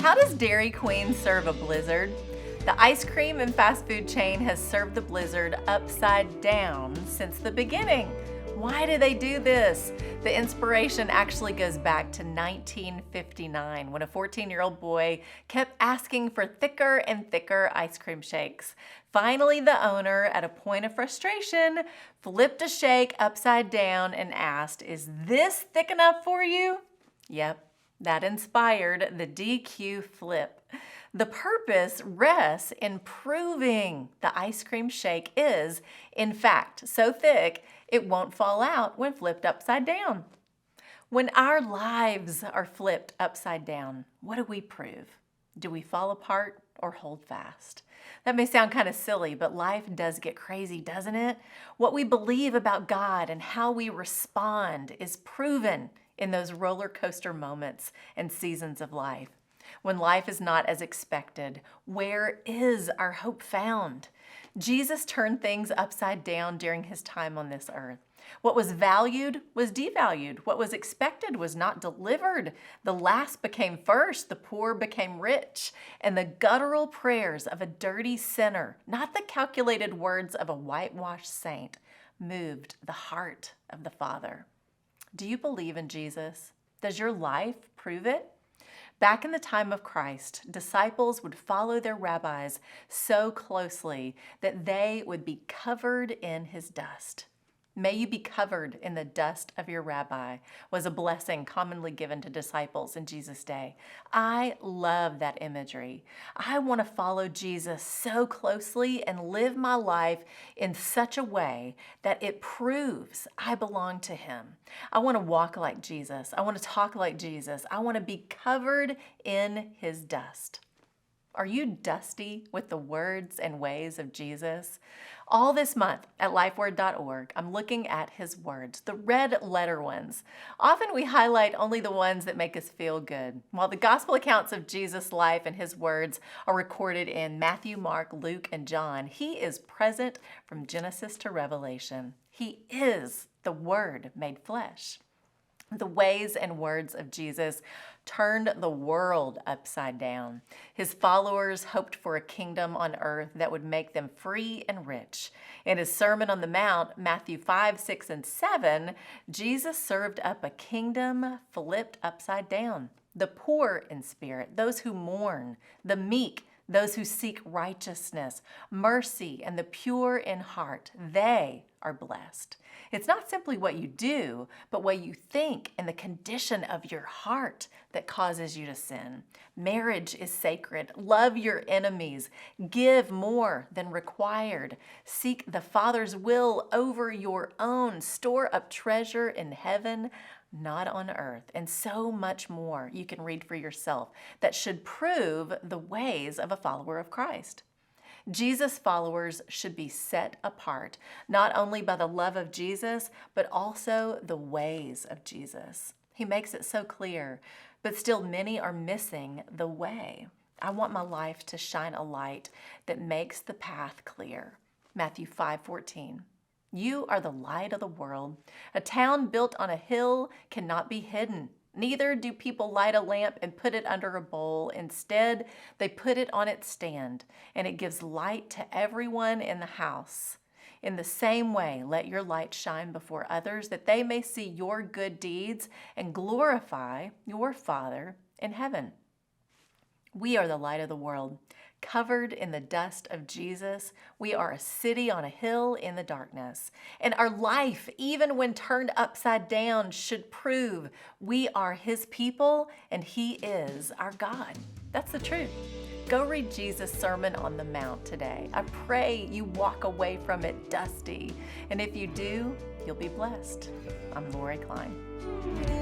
How does Dairy Queen serve a blizzard? The ice cream and fast food chain has served the blizzard upside down since the beginning. Why do they do this? The inspiration actually goes back to 1959 when a 14-year-old boy kept asking for thicker and thicker ice cream shakes. Finally, the owner, at a point of frustration, flipped a shake upside down and asked, "Is this thick enough for you?" Yep, that inspired the DQ flip. The purpose rests in proving the ice cream shake is, in fact, so thick it won't fall out when flipped upside down. When our lives are flipped upside down, what do we prove? Do we fall apart or hold fast? That may sound kind of silly, but life does get crazy, doesn't it? What we believe about God and how we respond is proven in those roller coaster moments and seasons of life. When life is not as expected, where is our hope found? Jesus turned things upside down during his time on this earth. What was valued was devalued. What was expected was not delivered. The last became first, the poor became rich, and the guttural prayers of a dirty sinner, not the calculated words of a whitewashed saint, moved the heart of the Father. Do you believe in Jesus? Does your life prove it? Back in the time of Christ, disciples would follow their rabbis so closely that they would be covered in his dust. "May you be covered in the dust of your rabbi" was a blessing commonly given to disciples in Jesus' day. I love that imagery. I want to follow Jesus so closely and live my life in such a way that it proves I belong to him. I want to walk like Jesus. I want to talk like Jesus. I want to be covered in his dust. Are you dusty with the words and ways of Jesus? All this month at lifeword.org, I'm looking at his words, the red letter ones. Often we highlight only the ones that make us feel good. While the gospel accounts of Jesus' life and his words are recorded in Matthew, Mark, Luke, and John, he is present from Genesis to Revelation. He is the Word made flesh. The ways and words of Jesus turned the world upside down. His followers hoped for a kingdom on earth that would make them free and rich. In his Sermon on the Mount, Matthew 5, 6, and 7, Jesus served up a kingdom flipped upside down. The poor in spirit, those who mourn, the meek, those who seek righteousness, mercy, and the pure in heart, they are blessed. It's not simply what you do, but what you think and the condition of your heart that causes you to sin. Marriage is sacred. Love your enemies. Give more than required. Seek the Father's will over your own. Store up treasure in heaven, not on earth, and so much more you can read for yourself that should prove the ways of a follower of Christ. Jesus' followers should be set apart, not only by the love of Jesus, but also the ways of Jesus. He makes it so clear, but still many are missing the way. I want my life to shine a light that makes the path clear. Matthew 5:14. You are the light of the world. A town built on a hill cannot be hidden. Neither do people light a lamp and put it under a bowl. Instead, they put it on its stand, and it gives light to everyone in the house. In the same way, let your light shine before others, that they may see your good deeds and glorify your Father in heaven. We are the light of the world. Covered in the dust of Jesus, we are a city on a hill in the darkness. And our life, even when turned upside down, should prove we are his people and he is our God. That's the truth. Go read Jesus' Sermon on the Mount today. I pray you walk away from it dusty. And if you do, you'll be blessed. I'm Lori Klein.